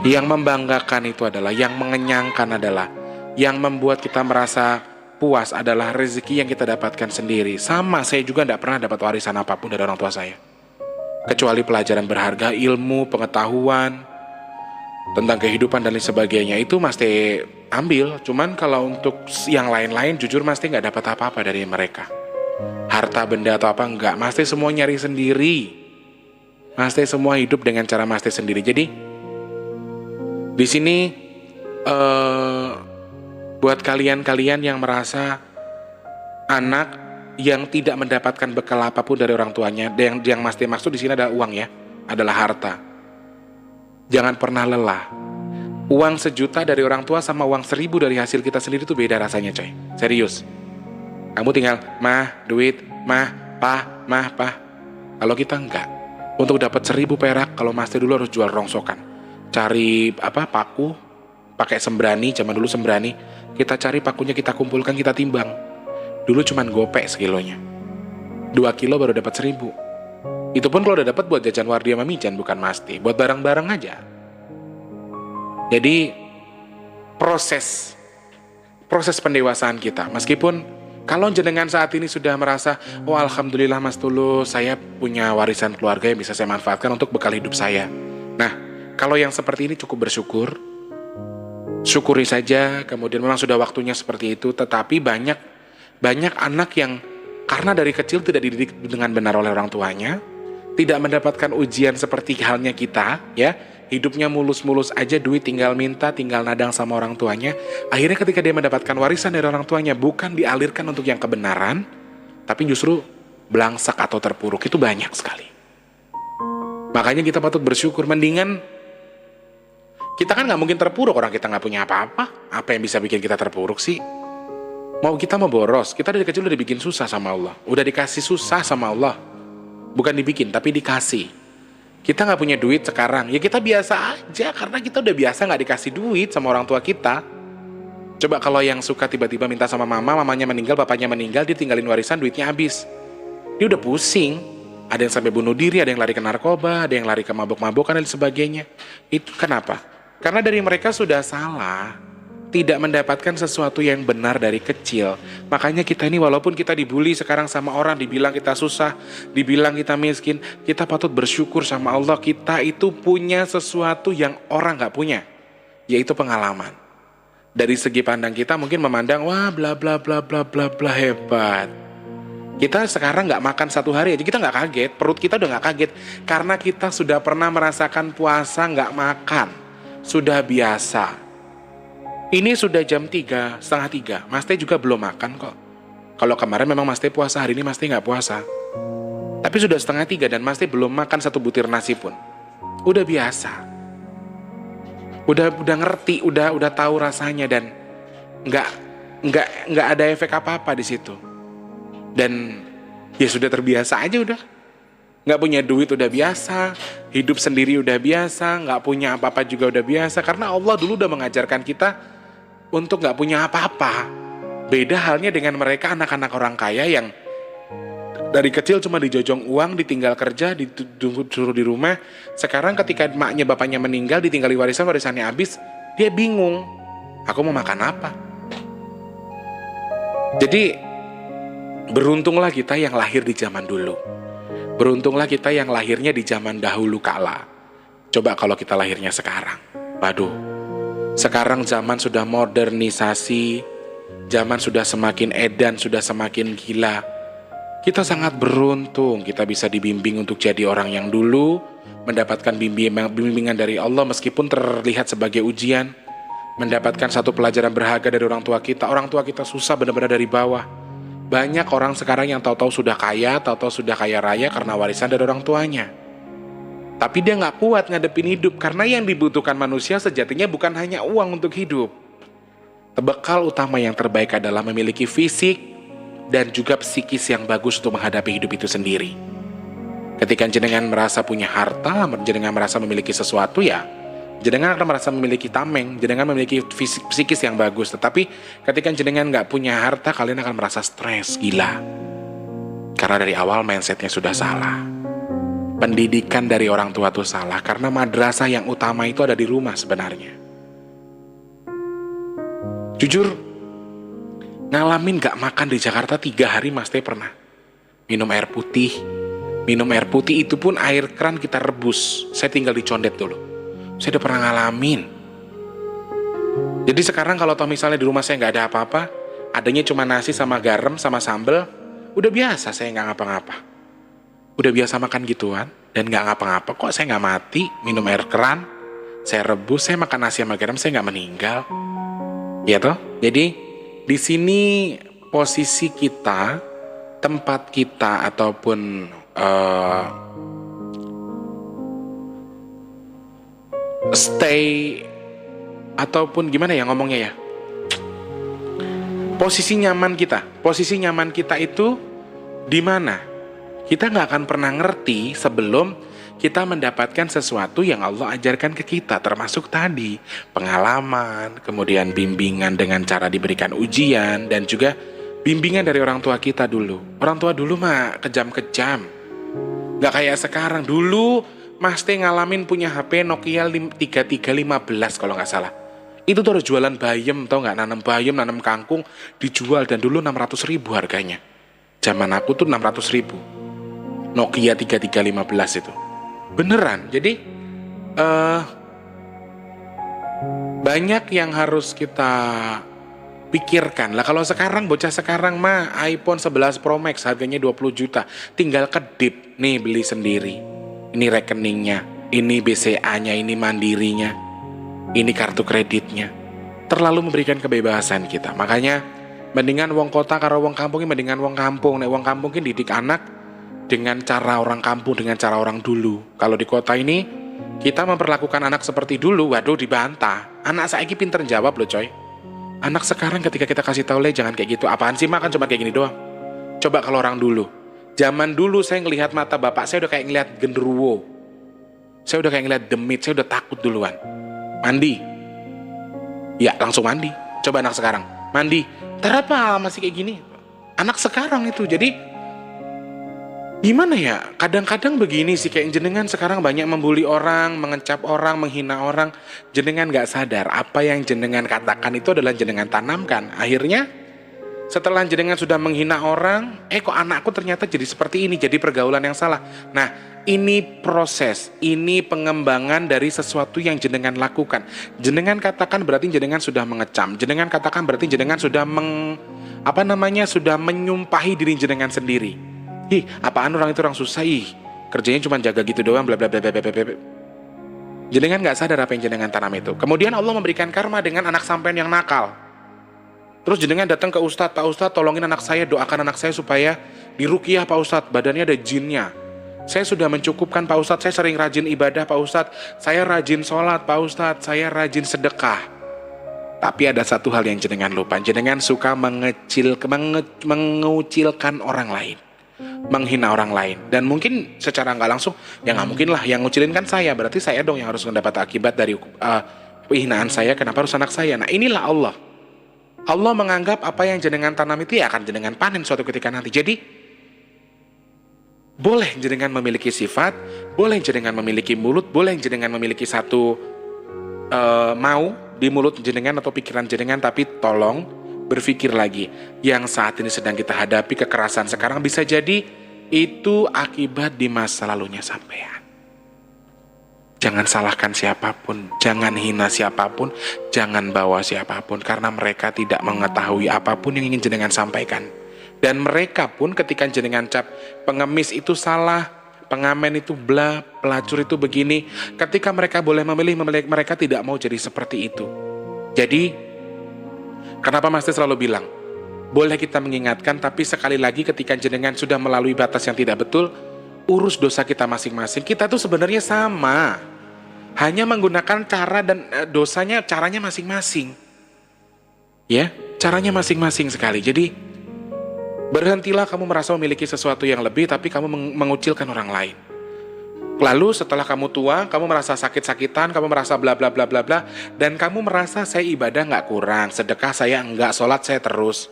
Yang membanggakan itu adalah, yang mengenyangkan adalah, yang membuat kita merasa puas adalah rezeki yang kita dapatkan sendiri. Sama, saya juga tidak pernah dapat warisan apapun dari orang tua saya, kecuali pelajaran berharga, ilmu, pengetahuan tentang kehidupan dan lain sebagainya. Itu Mas Teh ambil. Cuman kalau untuk yang lain-lain, jujur Mas Teh gak dapat apa-apa dari mereka. Harta benda atau apa enggak. Mas Teh semua nyari sendiri. Mas Teh semua hidup dengan cara Mas Teh sendiri. Jadi di sini buat kalian-kalian yang merasa anak yang tidak mendapatkan bekal apapun dari orang tuanya, yang Mas Teh maksud di sini adalah uang ya, adalah harta. Jangan pernah lelah. Uang 1 juta dari orang tua sama uang 1.000 dari hasil kita sendiri itu beda rasanya coy. Serius. Kamu tinggal duit, pah. Kalau kita enggak. Untuk dapat 1.000 perak, kalau Mas Teh dulu harus jual rongsokan. Cari paku, pakai sembrani, zaman dulu sembrani. Kita cari pakunya, kita kumpulkan, kita timbang. Dulu cuman gopek sekilonya. 2 kilo baru dapat 1.000. Itu pun kalau udah dapat buat jajan Wardi sama Mijan, bukan Mas Teh, buat barang-barang aja. Jadi proses proses pendewasaan kita. Meskipun kalau jenengan saat ini sudah merasa, oh alhamdulillah Mas Tulus, saya punya warisan keluarga yang bisa saya manfaatkan untuk bekal hidup saya. Nah, kalau yang seperti ini cukup bersyukur, syukuri saja, kemudian memang sudah waktunya seperti itu. Tetapi banyak anak yang karena dari kecil tidak dididik dengan benar oleh orang tuanya, tidak mendapatkan ujian seperti halnya kita, ya, hidupnya mulus-mulus aja, duit tinggal minta, tinggal nadang sama orang tuanya. Akhirnya ketika dia mendapatkan warisan dari orang tuanya, bukan dialirkan untuk yang kebenaran, tapi justru belangsak atau terpuruk. Itu banyak sekali. Makanya kita patut bersyukur. Mendingan, kita kan gak mungkin terpuruk, orang kita gak punya apa-apa. Apa yang bisa bikin kita terpuruk sih? Kita mau boros, kita dari kecil udah dibikin susah sama Allah. Udah dikasih susah sama Allah. Bukan dibikin, tapi dikasih. Kita gak punya duit sekarang, ya kita biasa aja. Karena kita udah biasa gak dikasih duit sama orang tua kita. Coba kalau yang suka tiba-tiba minta sama mamanya meninggal, bapaknya meninggal, dia tinggalin warisan, duitnya habis. Dia udah pusing. Ada yang sampai bunuh diri, ada yang lari ke narkoba, ada yang lari ke mabok-mabokan dan sebagainya. Itu kenapa? Karena dari mereka sudah salah, tidak mendapatkan sesuatu yang benar dari kecil. Makanya kita ini walaupun kita dibully sekarang sama orang, dibilang kita susah, dibilang kita miskin, kita patut bersyukur sama Allah. Kita itu punya sesuatu yang orang gak punya, yaitu pengalaman. Dari segi pandang kita mungkin memandang, wah bla bla bla bla bla bla, hebat. Kita sekarang gak makan 1 hari aja, kita gak kaget, perut kita udah gak kaget. Karena kita sudah pernah merasakan puasa gak makan, sudah biasa. Ini sudah jam 3, setengah 3. Mas Teh juga belum makan kok. Kalau kemarin memang Mas Teh puasa, hari ini Mas Teh gak puasa. Tapi sudah setengah 3 dan Mas Teh belum makan 1 butir nasi pun. Udah biasa. Udah ngerti, udah tahu rasanya dan nggak ada efek apa-apa di situ. Dan ya sudah terbiasa aja udah. Nggak punya duit udah biasa, hidup sendiri udah biasa, nggak punya apa-apa juga udah biasa. Karena Allah dulu udah mengajarkan kita untuk nggak punya apa-apa. Beda halnya dengan mereka anak-anak orang kaya yang dari kecil cuma dijojong uang, ditinggal kerja, disuruh di rumah. Sekarang ketika emaknya bapaknya meninggal, ditinggali warisannya habis, dia bingung. Aku mau makan apa? Jadi beruntunglah kita yang lahir di zaman dulu. Beruntunglah kita yang lahirnya di zaman dahulu kala. Coba kalau kita lahirnya sekarang. Waduh. Sekarang zaman sudah modernisasi, zaman sudah semakin edan, sudah semakin gila. Kita sangat beruntung kita bisa dibimbing untuk jadi orang yang dulu, mendapatkan bimbingan dari Allah meskipun terlihat sebagai ujian, mendapatkan satu pelajaran berharga dari orang tua kita. Orang tua kita susah benar-benar dari bawah. Banyak orang sekarang yang tahu-tahu sudah kaya, tahu-tahu sudah kaya raya karena warisan dari orang tuanya. Tapi dia gak kuat ngadepin hidup, karena yang dibutuhkan manusia sejatinya bukan hanya uang untuk hidup. Bekal utama yang terbaik adalah memiliki fisik dan juga psikis yang bagus untuk menghadapi hidup itu sendiri. Ketika jenengan merasa punya harta, jenengan merasa memiliki sesuatu, ya jenengan akan merasa memiliki tameng, jenengan memiliki fisik, psikis yang bagus. Tetapi ketika jenengan gak punya harta, kalian akan merasa stres, gila. Karena dari awal mindsetnya sudah salah. Pendidikan dari orang tua itu salah, karena madrasah yang utama itu ada di rumah sebenarnya. Jujur, ngalamin gak makan di Jakarta 3 hari Mas Teh pernah. Minum air putih itu pun air keran kita rebus. Saya tinggal di Condet dulu. Saya udah pernah ngalamin. Jadi sekarang kalau toh misalnya di rumah saya gak ada apa-apa, adanya cuma nasi sama garam sama sambal, udah biasa saya gak ngapa-ngapa. Udah biasa makan gituan dan gak ngapa-ngapa kok, saya gak mati. Minum air keran, saya rebus, saya makan nasi sama garam, saya gak meninggal. Ya toh? Jadi di sini posisi kita, tempat kita ataupun stay ataupun gimana ya ngomongnya ya, posisi nyaman kita itu di mana? Kita gak akan pernah ngerti sebelum kita mendapatkan sesuatu yang Allah ajarkan ke kita, termasuk tadi pengalaman, kemudian bimbingan dengan cara diberikan ujian, dan juga bimbingan dari orang tua kita dulu. Orang tua dulu mah kejam-kejam, gak kayak sekarang. Dulu Mas Teh ngalamin punya HP Nokia 3315 kalau gak salah. Itu tuh harus jualan bayam, tau nggak? Nanam bayam, nanam kangkung, dijual, dan dulu 600.000 harganya. Zaman aku tuh 600.000. Nokia 3315 itu. Beneran. Jadi banyak yang harus kita pikirkan. Lah kalau sekarang, bocah sekarang mah iPhone 11 Pro Max harganya 20 juta. Tinggal kedip, nih beli sendiri. Ini rekeningnya, ini BCA-nya, ini mandirinya, ini kartu kreditnya. Terlalu memberikan kebebasan kita. Makanya mendingan wong kota karo wong kampung ini mendingan wong kampung. Nek wong kampung ini didik anak dengan cara orang kampung, dengan cara orang dulu. Kalau di kota ini kita memperlakukan anak seperti dulu, waduh dibantah. Anak saiki pinter jawab loh coy. Anak sekarang ketika kita kasih tahu, Le jangan kayak gitu. Apaan sih, makan cuma kayak gini doang. Coba kalau orang dulu. Zaman dulu saya ngelihat mata bapak, saya udah kayak ngelihat genderuwo. Saya udah kayak ngelihat demit, saya udah takut duluan. Mandi. Ya, langsung mandi. Coba anak sekarang, mandi. Terapa masih kayak gini? Anak sekarang itu. Jadi gimana ya? Kadang-kadang begini sih, kayak jenengan sekarang banyak membuli orang, mengecap orang, menghina orang. Jenengan gak sadar apa yang jenengan katakan itu adalah jenengan tanamkan. Akhirnya setelah jenengan sudah menghina orang, kok anakku ternyata jadi seperti ini, jadi pergaulan yang salah. Nah, ini proses, ini pengembangan dari sesuatu yang jenengan lakukan. Jenengan katakan berarti jenengan sudah mengecam. Jenengan katakan berarti jenengan sudah sudah menyumpahi diri jenengan sendiri. Apaan orang itu orang susah, kerjanya cuma jaga gitu doang, bla bla bla bla bla bla. Jenengan nggak sadar apa yang jenengan tanam itu. Kemudian Allah memberikan karma dengan anak sampean yang nakal. Terus jenengan datang ke Ustadz, Pak Ustadz tolongin anak saya, doakan anak saya supaya diruqyah Pak Ustadz, badannya ada jinnya. Saya sudah mencukupkan Pak Ustadz, saya sering rajin ibadah Pak Ustadz, saya rajin sholat Pak Ustadz, saya rajin sedekah. Tapi ada satu hal yang jenengan lupa, jenengan suka mengucilkan orang lain, menghina orang lain. Dan mungkin secara nggak langsung, ya nggak mungkin lah, yang ngucilin kan saya, berarti saya dong yang harus mendapat akibat dari penghinaan saya, kenapa harus anak saya? Nah inilah Allah. Allah menganggap apa yang jenengan tanam itu ya akan jenengan panen suatu ketika nanti. Jadi boleh jenengan memiliki sifat, boleh jenengan memiliki mulut, boleh jenengan memiliki satu mau di mulut jenengan atau pikiran jenengan, tapi tolong berpikir lagi, yang saat ini sedang kita hadapi, kekerasan sekarang, bisa jadi itu akibat di masa lalunya sampean. Jangan salahkan siapapun, jangan hina siapapun, jangan bawa siapapun, karena mereka tidak mengetahui apapun yang ingin jenengan sampaikan. Dan mereka pun ketika jenengan cap pengemis itu salah, pengamen itu bla, pelacur itu begini, ketika mereka boleh memilih, mereka tidak mau jadi seperti itu. Jadi kenapa Mas selalu bilang, boleh kita mengingatkan, tapi sekali lagi ketika jenengan sudah melalui batas yang tidak betul, urus dosa kita masing-masing. Kita tuh sebenarnya sama, hanya menggunakan cara dan dosanya, caranya masing-masing. Ya, caranya masing-masing sekali. Jadi berhentilah kamu merasa memiliki sesuatu yang lebih, tapi kamu mengucilkan orang lain. Lalu setelah kamu tua, kamu merasa sakit-sakitan, kamu merasa bla bla bla bla bla, dan kamu merasa saya ibadah nggak kurang, sedekah saya enggak, sholat saya terus.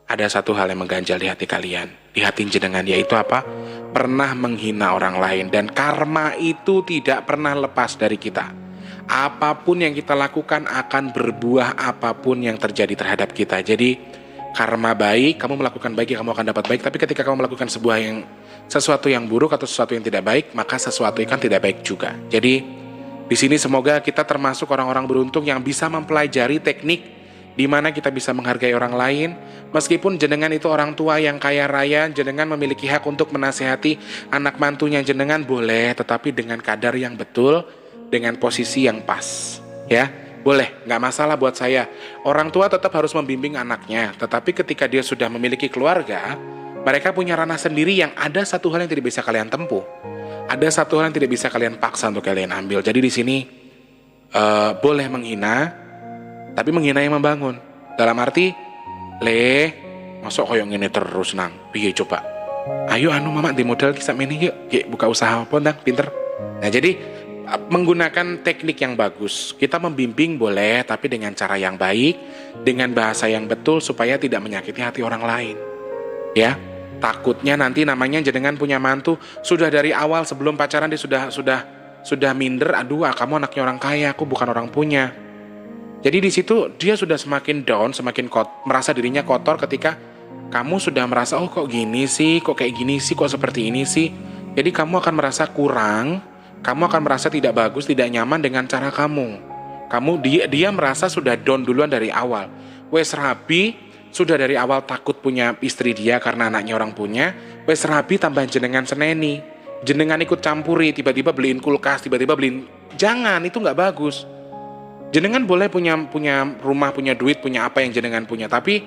Ada satu hal yang mengganjal di hati kalian, di hati jenengan, yaitu apa? Pernah menghina orang lain, dan karma itu tidak pernah lepas dari kita. Apapun yang kita lakukan akan berbuah apapun yang terjadi terhadap kita. Jadi karma baik, kamu melakukan baik, kamu akan dapat baik. Tapi ketika kamu melakukan sesuatu yang buruk atau sesuatu yang tidak baik, maka sesuatu yang tidak baik juga. Jadi di sini semoga kita termasuk orang-orang beruntung yang bisa mempelajari teknik di mana kita bisa menghargai orang lain. Meskipun jenengan itu orang tua yang kaya raya, jenengan memiliki hak untuk menasihati anak mantunya jenengan, boleh, tetapi dengan kadar yang betul, dengan posisi yang pas. Ya, boleh, nggak masalah buat saya. Orang tua tetap harus membimbing anaknya, tetapi ketika dia sudah memiliki keluarga, mereka punya ranah sendiri yang ada satu hal yang tidak bisa kalian tempuh. Ada satu hal yang tidak bisa kalian paksa untuk kalian ambil. Jadi di sini boleh menghina, tapi menghina yang membangun. Dalam arti, masuk koyong ini terus nang. Piye coba? Ayo mama di modal kisah ini yuk, buka usaha apa nang, pinter. Nah jadi menggunakan teknik yang bagus. Kita membimbing boleh, tapi dengan cara yang baik, dengan bahasa yang betul supaya tidak menyakiti hati orang lain. Ya, takutnya nanti namanya jenengan punya mantu sudah dari awal sebelum pacaran dia sudah minder. Aduh, kamu anaknya orang kaya, aku bukan orang punya. Jadi di situ dia sudah semakin down, semakin merasa dirinya kotor ketika kamu sudah merasa, oh kok gini sih, kok kayak gini sih, kok seperti ini sih. Jadi kamu akan merasa kurang, kamu akan merasa tidak bagus, tidak nyaman dengan cara kamu. Dia merasa sudah down duluan dari awal. Wes rabi, sudah dari awal takut punya istri dia karena anaknya orang punya. Wes rabi tambah jenengan seneni. Jenengan ikut campuri, tiba-tiba beliin kulkas, tiba-tiba beliin. Jangan, itu nggak bagus. Jenengan boleh punya rumah, punya duit, punya apa yang jenengan punya, tapi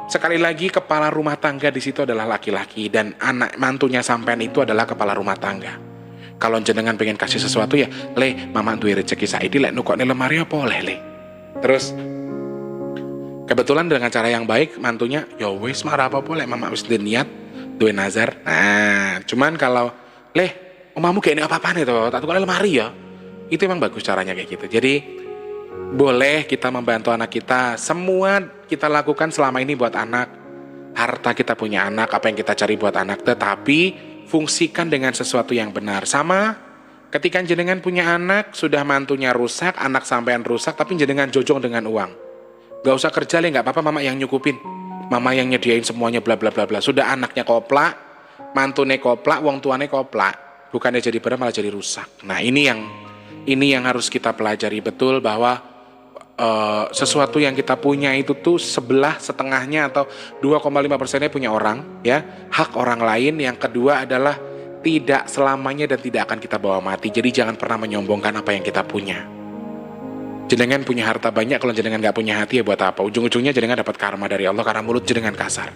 sekali lagi kepala rumah tangga di situ adalah laki-laki dan anak mantunya sampean itu adalah kepala rumah tangga. Kalau jenengan pengen kasih sesuatu ya, le, mama duwe rezeki saiki lek nukokne lemari apa oleh le. Terus kebetulan dengan cara yang baik mantunya, ya wis marah apa boleh mama wis niat duwe nazar. Nah, cuman kalau le, omamu kayak ini apa-apaan itu, tak tukokne lemari ya. Itu emang bagus caranya kayak gitu. Jadi boleh kita membantu anak kita, semua kita lakukan selama ini buat anak. Harta kita punya anak, apa yang kita cari buat anak, tetapi fungsikan dengan sesuatu yang benar. Sama ketika jenengan punya anak, sudah mantunya rusak, anak sampean rusak, tapi jenengan jojong dengan uang. Gak usah kerja le, gak apa-apa mama yang nyukupin, mama yang nyediain semuanya bla bla bla bla. Sudah anaknya koplak, mantune koplak, wong tuane koplak, bukannya jadi berat malah jadi rusak. Nah ini yang harus kita pelajari betul, bahwa sesuatu yang kita punya itu tuh setengahnya atau 2,5%-nya punya orang, ya, hak orang lain. Yang kedua adalah tidak selamanya dan tidak akan kita bawa mati. Jadi jangan pernah menyombongkan apa yang kita punya. Jenengan punya harta banyak, kalau jenengan gak punya hati ya buat apa? Ujung-ujungnya jenengan dapat karma dari Allah karena mulut jenengan kasar.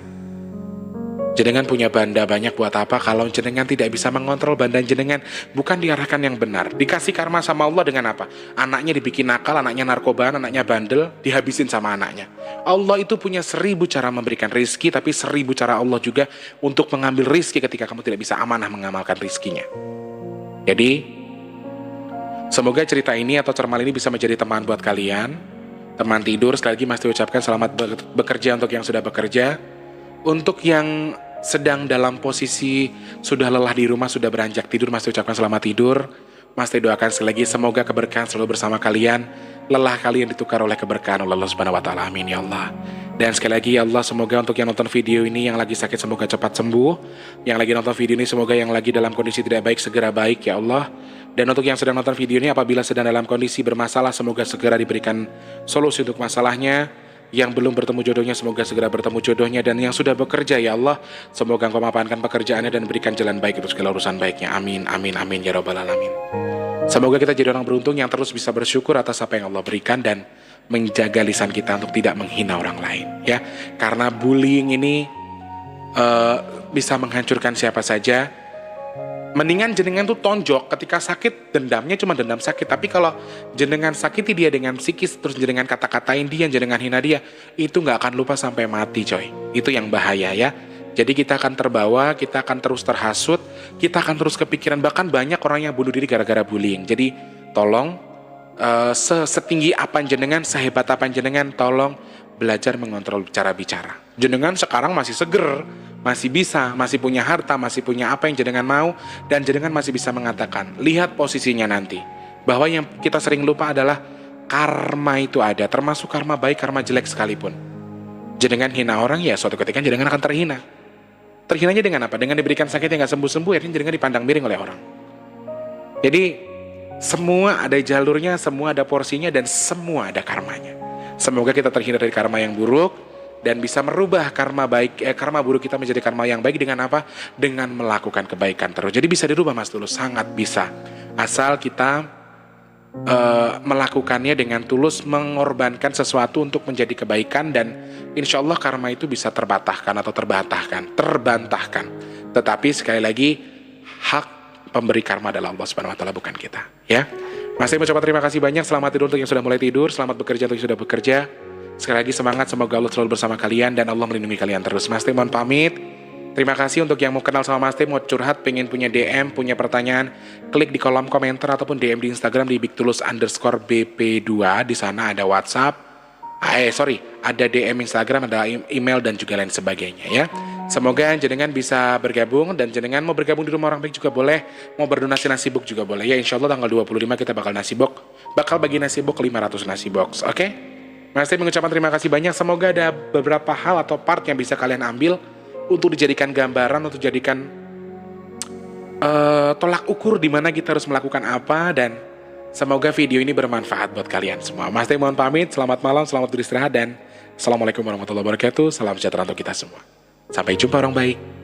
Jenengan punya banda banyak buat apa kalau jenengan tidak bisa mengontrol banda jenengan, bukan diarahkan yang benar. Dikasih karma sama Allah dengan apa? Anaknya dibikin nakal, anaknya narkoba, anaknya bandel, dihabisin sama anaknya. Allah itu punya 1000 cara memberikan rizki, tapi 1000 cara Allah juga untuk mengambil rizki ketika kamu tidak bisa amanah mengamalkan rizkinya. Jadi semoga cerita ini atau cermal ini bisa menjadi teman buat kalian. Teman tidur, sekali lagi Mas ucapkan selamat bekerja untuk yang sudah bekerja. Untuk yang sedang dalam posisi sudah lelah di rumah, sudah beranjak tidur, Mas ucapkan selamat tidur. Mas doakan sekali lagi semoga keberkahan selalu bersama kalian. Lelah kalian ditukar oleh keberkahan Allah Subhanahu wa taala. Amin ya Allah. Dan sekali lagi ya Allah, semoga untuk yang nonton video ini, yang lagi sakit semoga cepat sembuh. Yang lagi nonton video ini semoga yang lagi dalam kondisi tidak baik segera baik ya Allah. Dan untuk yang sedang nonton video ini, apabila sedang dalam kondisi bermasalah, semoga segera diberikan solusi untuk masalahnya. Yang belum bertemu jodohnya, semoga segera bertemu jodohnya. Dan yang sudah bekerja, ya Allah, semoga Engkau mapankan pekerjaannya dan berikan jalan baik untuk segala urusan baiknya. Amin, amin, amin, ya Rabbal Alamin. Semoga kita jadi orang beruntung yang terus bisa bersyukur atas apa yang Allah berikan dan menjaga lisan kita untuk tidak menghina orang lain, ya. Karena bullying ini bisa menghancurkan siapa saja. Mendingan jenengan tuh tonjok ketika sakit, dendamnya cuma dendam sakit. Tapi kalau jenengan sakiti dia dengan psikis, terus jenengan kata-katain dia, jenengan hina dia, itu gak akan lupa sampai mati coy. Itu yang bahaya ya. Jadi kita akan terbawa, kita akan terus terhasut, kita akan terus kepikiran. Bahkan banyak orang yang bunuh diri gara-gara bullying. Jadi tolong setinggi apa jenengan, sehebat apa jenengan, tolong belajar mengontrol cara bicara. Jenengan sekarang masih seger, masih bisa, masih punya harta, masih punya apa yang jenengan mau, dan jenengan masih bisa mengatakan. Lihat posisinya nanti, bahwa yang kita sering lupa adalah karma itu ada, termasuk karma baik, karma jelek sekalipun. Jenengan hina orang, ya suatu ketika jenengan akan terhina. Terhinanya dengan apa? Dengan diberikan sakit yang gak sembuh-sembuh, akhirnya jenengan dipandang miring oleh orang. Jadi semua ada jalurnya, semua ada porsinya, dan semua ada karmanya. Semoga kita terhindar dari karma yang buruk dan bisa merubah karma buruk kita menjadi karma yang baik dengan apa? Dengan melakukan kebaikan terus. Jadi bisa dirubah Mas Tulus, sangat bisa. Asal kita melakukannya dengan tulus, mengorbankan sesuatu untuk menjadi kebaikan, dan insya Allah karma itu bisa terbantahkan. Tetapi sekali lagi, hak pemberi karma adalah Allah Subhanahu wa taala, bukan kita, ya. Mas mengucapkan terima kasih banyak. Selamat tidur untuk yang sudah mulai tidur, selamat bekerja untuk yang sudah bekerja. Sekali lagi semangat, semoga Allah selalu bersama kalian dan Allah melindungi kalian terus. Mas mohon pamit. Terima kasih untuk yang mau kenal sama Mas, mau curhat, pengen punya DM, punya pertanyaan, klik di kolom komentar ataupun DM di Instagram di bigtulus_bp2. Di sana ada WhatsApp, ada DM Instagram, ada email dan juga lain sebagainya ya. Semoga jenengan bisa bergabung, dan jenengan mau bergabung di Rumah Orang Baik juga boleh, mau berdonasi nasi box juga boleh ya. Insya Allah tanggal 25 kita bakal bagi nasi box 500 nasi box, oke? Mas Teh mengucapkan terima kasih banyak. Semoga ada beberapa hal atau part yang bisa kalian ambil untuk dijadikan gambaran, untuk dijadikan tolak ukur di mana kita harus melakukan apa, dan semoga video ini bermanfaat buat kalian semua. Mas Teh mohon pamit, selamat malam, selamat beristirahat, dan Assalamualaikum warahmatullahi wabarakatuh. Salam sejahtera untuk kita semua. Sampai jumpa orang baik.